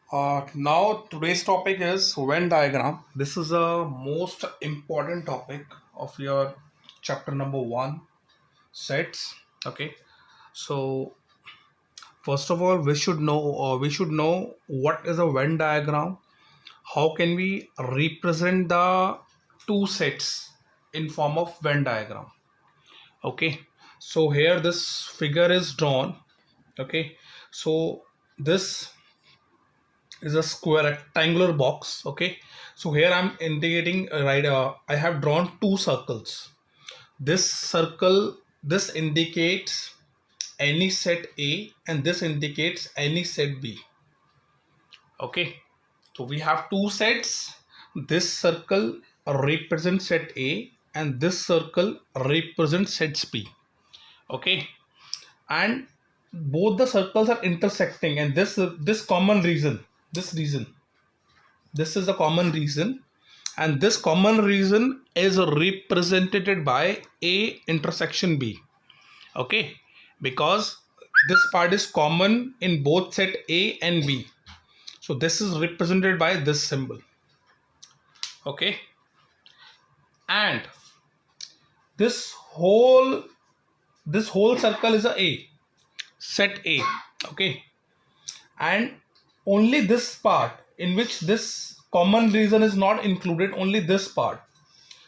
Now today's topic is Venn diagram. This is a most important topic of your chapter number one sets. Okay, so first of all, we should know what is a Venn diagram. How can we represent the two sets in form of Venn diagram? Okay, so here this figure is drawn. Okay, so this is a square rectangular box. Okay, so here I'm indicating I have drawn two circles. This indicates any set A and this indicates any set B. Okay, so we have two sets. This circle represents set A and this circle represents sets B. Okay, and both the circles are intersecting, and this common reason, this is a common reason, and this common reason is represented by A intersection B. Okay, because this part is common in both set A and B, so this is represented by this symbol. Okay, and this whole circle is a set A. Okay, and only this part in which this common reason is not included, only this part,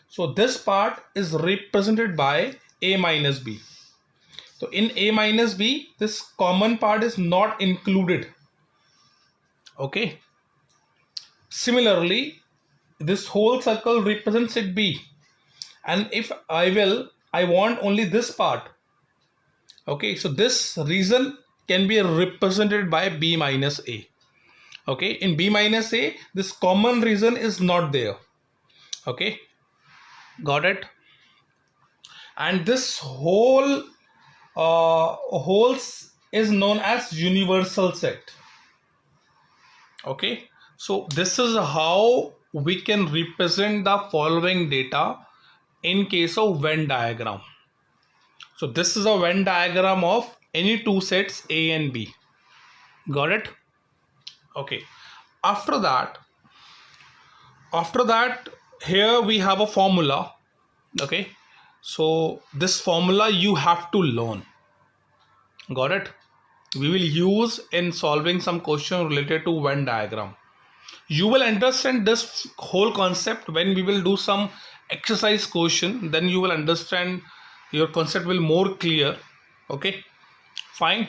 so this part is represented by A minus B. So in A minus B, this common part is not included. Okay, similarly this whole circle represents it B, and if I want only this part. Okay, so this reason can be represented by B minus A. Okay, in B minus A, this common reason is not there. Okay, got it? And this wholes is known as universal set. Okay, so this is how we can represent the following data in case of Venn diagram. So this is a Venn diagram of any two sets A and B. Got it? Okay, after that here we have a formula. Okay, so this formula you have to learn. Got it? We will use in solving some question related to Venn diagram. You will understand this whole concept when we will do some exercise question, then you will understand, your concept will more clear. Okay, fine.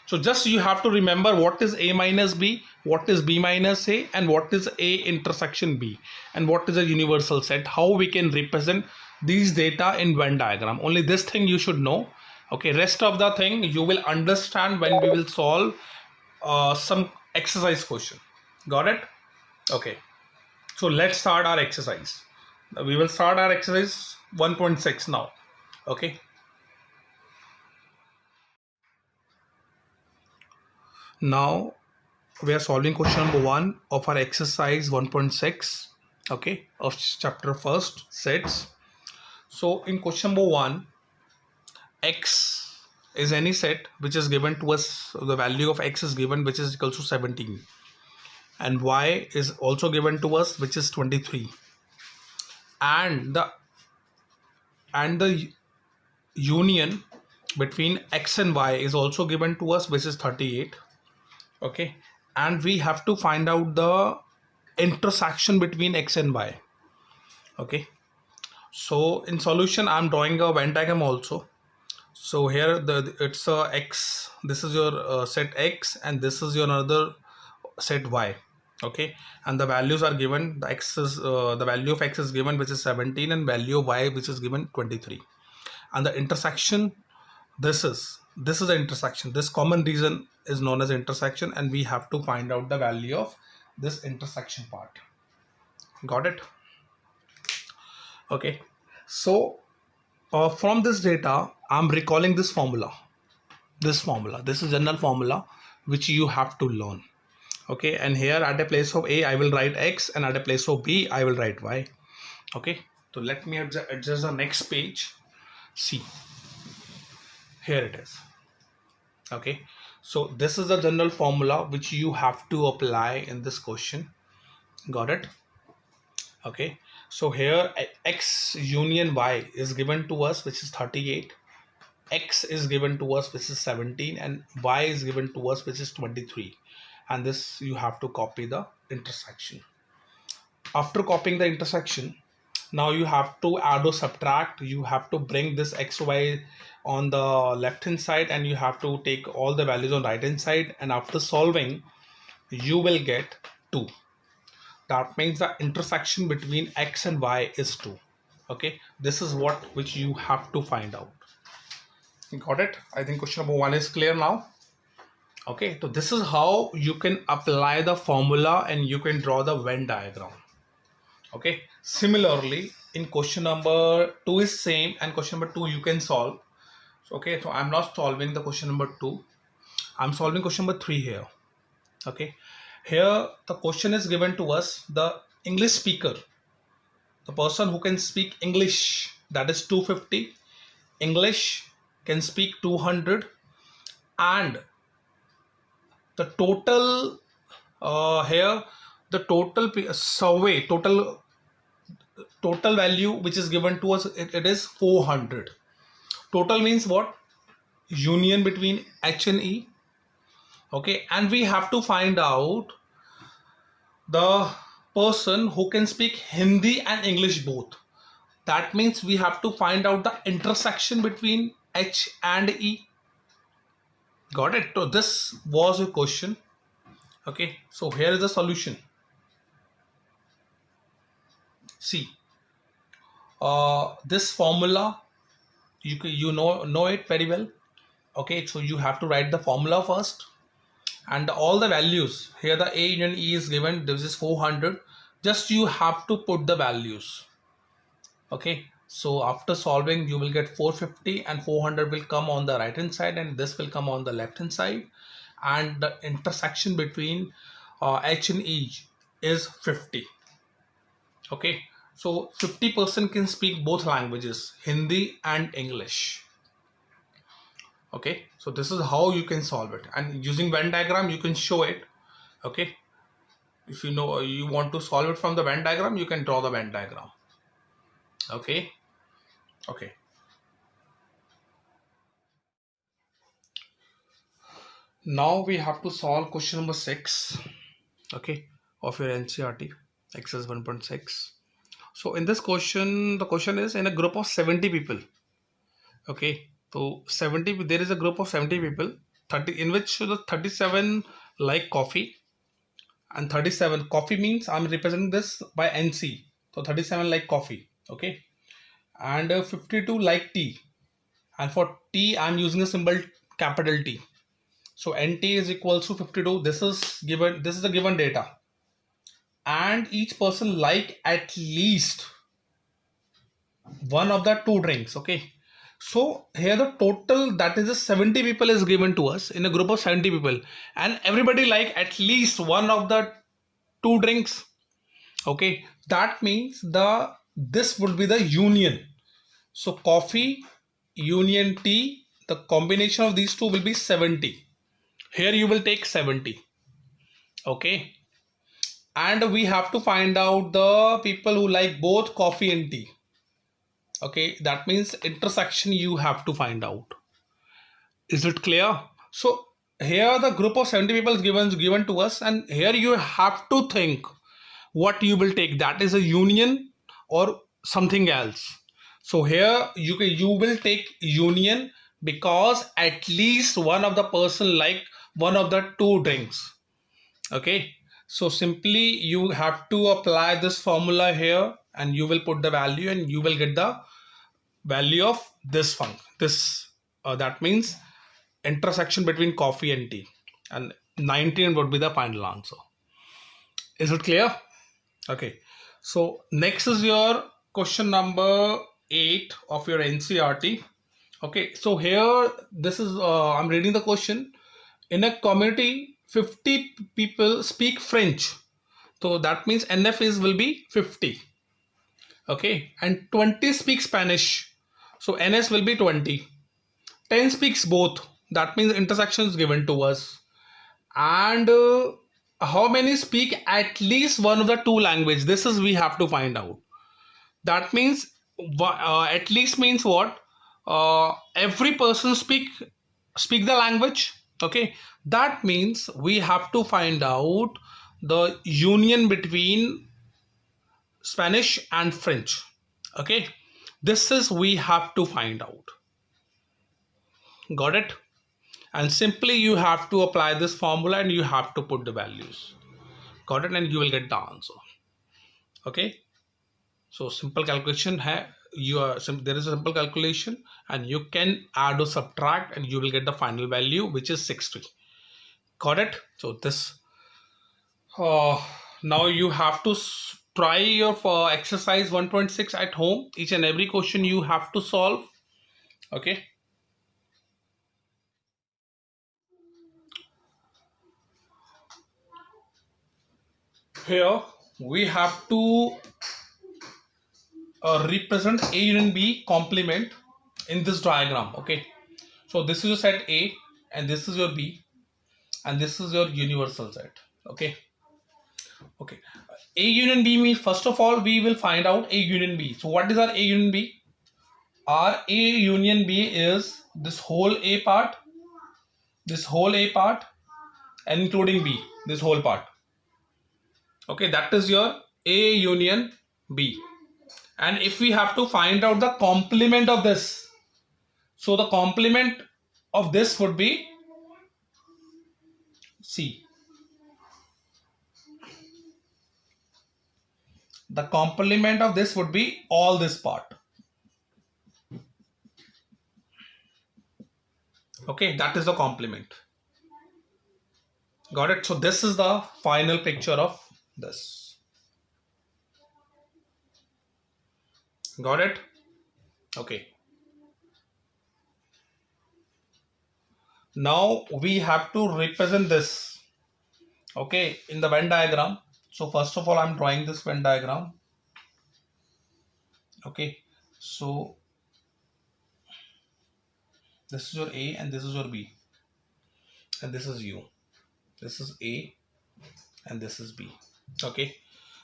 So just you have to remember what is A minus B, what is B minus A, and what is A intersection B, and what is a universal set, how we can represent these data in Venn diagram. Only this thing you should know. Okay, rest of the thing you will understand when we will solve some exercise question. Got it? Okay, so let's start our exercise. We will start our exercise 1.6 now. Okay, now we are solving question number 1 of our exercise 1.6. okay, of chapter first sets. So in question number 1, x is any set which is given to us, the value of x is given, which is equal to 17, and y is also given to us, which is 23, and the union between x and y is also given to us, which is 38. Okay, and we have to find out the intersection between x and y. Okay, so in solution I'm drawing a Venn diagram also. So here it's a x, this is your set x, and this is your another set y. Okay, and the values are given. The x is the value of x is given, which is 17, and value of y, which is given 23. And the intersection, this is the intersection. This common reason is known as intersection, and we have to find out the value of this intersection part. Got it? Okay, so from this data I'm recalling this formula. This is general formula which you have to learn. Okay, and here at a place of A I will write x, and at a place of B I will write y. Okay, so let me adjust the next page. See, here it is. Okay, So this is the general formula which you have to apply in this question. Got it? Okay. So here x union y is given to us, which is 38. X is given to us, which is 17, and y is given to us, which is 23. And this you have to copy the intersection. After copying the intersection, now you have to add or subtract. You have to bring this xy on the left hand side, and you have to take all the values on right hand side, and after solving you will get 2. That means the intersection between x and y is 2. Okay, this is which you have to find out. Got it? I think question number 1 is clear now. Okay, so this is how you can apply the formula and you can draw the Venn diagram. Okay, similarly in question number 2 is same, and question number 2 you can solve. Okay, so I'm not solving the question number 2, I'm solving question number 3 here. Okay, here the question is given to us, the English speaker, the person who can speak English, that is 250, English can speak 200, and the total here the total survey total value which is given to us, it is 400. Total means what? Union between H and E. Okay, and we have to find out the person who can speak Hindi and English both. That means we have to find out the intersection between H and E. Got it? So this was a question. Okay, so here is the solution. See, this formula you know it very well. Okay, so you have to write the formula first, and all the values here, the A union E is given, this is 400, just you have to put the values. Okay, so after solving you will get 450, and 400 will come on the right hand side, and this will come on the left hand side, and the intersection between H and E is 50. Okay, so 50% can speak both languages, Hindi and English. Okay, so this is how you can solve it, and using Venn diagram you can show it. Okay, if you know you want to solve it from the Venn diagram, you can draw the Venn diagram. Okay, okay. Now we have to solve question number 6, okay, of your NCERT exercise 1.6. So in this question, the question is in a group of 70 people. Okay, so 70, there is a group of 70 people, 30 in which the 37 like coffee, and 37 coffee means I'm representing this by NC, so 37 like coffee. Okay, and 52 like tea, and for tea I'm using a symbol capital T. So NT is equals to 52. This is given, this is the given data, and each person like at least one of the 2 drinks. Okay, so here the total, that is the 70 people is given to us in a group of 70 people, and everybody like at least one of the 2 drinks. Okay, that means this would be the union. So coffee union tea, the combination of these two will be 70. Here you will take 70. Okay, and we have to find out the people who like both coffee and tea. Okay, that means intersection you have to find out. Is it clear? So here the group of 70 people is given to us, and here you have to think what you will take, that is a union or something else. So here you will take union, because at least one of the person like one of the 2 drinks. Okay, so simply you have to apply this formula here, and you will put the value, and you will get the value of this that means intersection between coffee and tea, and 19 would be the final answer. Is it clear? Okay, so next is your question number 8 of your NCERT. Okay, so here this is I'm reading the question. In a community 50 people speak French, so that means NF will be 50. Okay, and 20 speak Spanish, so NS will be 20. 10 speaks both, That means intersection is given to us. And how many speak at least one of the two language? This is we have to find out. That means at least means what? Every person speak the language. Okay, that means we have to find out the union between Spanish and French. Okay, this is we have to find out. Got it? And simply you have to apply this formula and you have to put the values. Got it? And you will get the answer. Okay, so simple calculation hai. There is a simple calculation and you can add or subtract and you will get the final value, which is 60. Got it? So this now you have to try your exercise 1.6 at home. Each and every question you have to solve. Okay, here we have to represent A union B complement in this diagram. Okay, so this is your set A and this is your B and this is your universal set. Okay, okay, A union B means, first of all we will find out A union B. So what is our A union B? Our A union B is this whole A part, and including B, this whole part. Okay, that is your A union B. And if we have to find out the complement of this, so the complement of this would be C. The complement of this would be all this part. Okay, that is the complement. Got it? So this is the final picture of this. Got it? Okay. Now we have to represent this, okay, in the Venn diagram. So first of all, I'm drawing this Venn diagram. Okay, so this is your A and this is your B and this is U. This is A and this is B. Okay,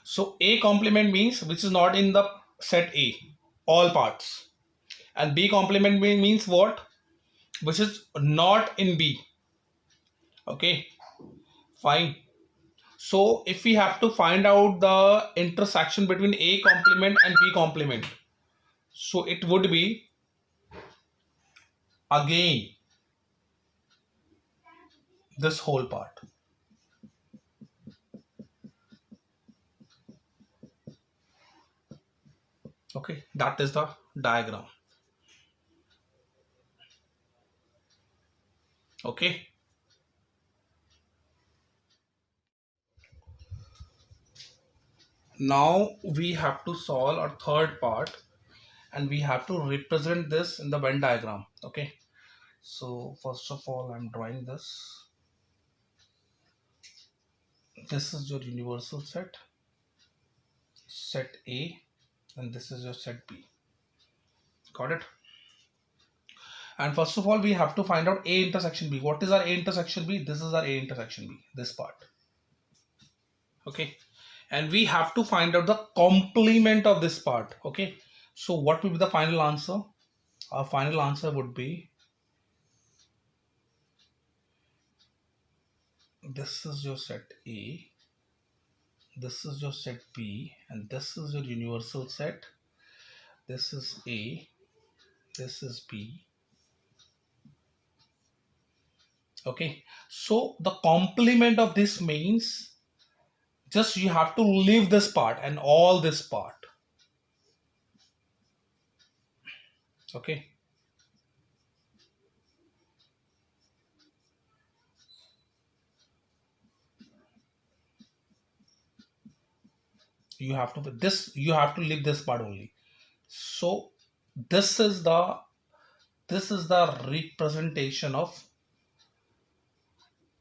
so A complement means which is not in the set A, all parts, and B complement means what? Which is not in B. Okay, fine. So if we have to find out the intersection between A complement and B complement, so it would be again this whole part. Okay, that is the diagram. Okay, now we have to solve our third part and we have to represent this in the Venn diagram. Okay, so first of all I'm drawing this. This is your universal set, set A, and this is your set B. Got it? And first of all we have to find out A intersection B. What is our A intersection B? This is our A intersection B, this part. Okay, and we have to find out the complement of this part. Okay, so what will be the final answer? Our final answer would be, this is your set A, this is your set B, and this is your universal set. This is A, this is B. Okay, so the complement of this means just you have to leave this part and all this part. Okay, you have to you have to leave this part only. So this is the representation of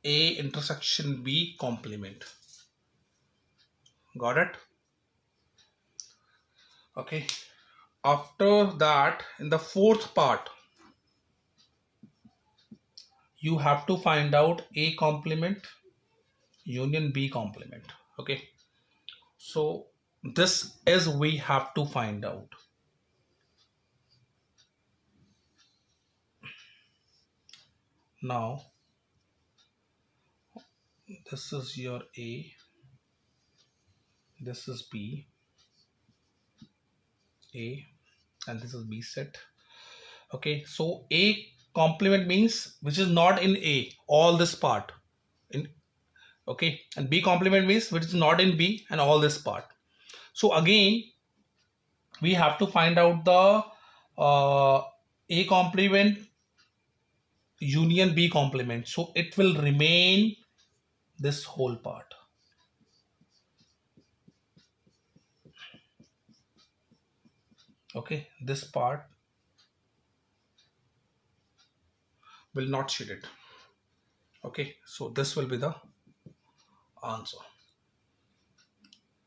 A intersection B complement. Got it? Okay, after that in the fourth part you have to find out A complement union B complement. Okay, so this is we have to find out. Now this is your A, this is B, A, and this is B set. Okay, so A complement means which is not in A, all this part in, okay, and B complement means which is not in B and all this part. So again we have to find out the A complement union B complement, so it will remain this whole part. Okay, this part will not shed it. Okay, so this will be the answer.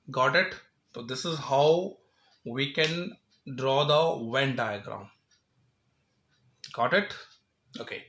Got it? So this is how we can draw the Venn diagram. Got it? Okay.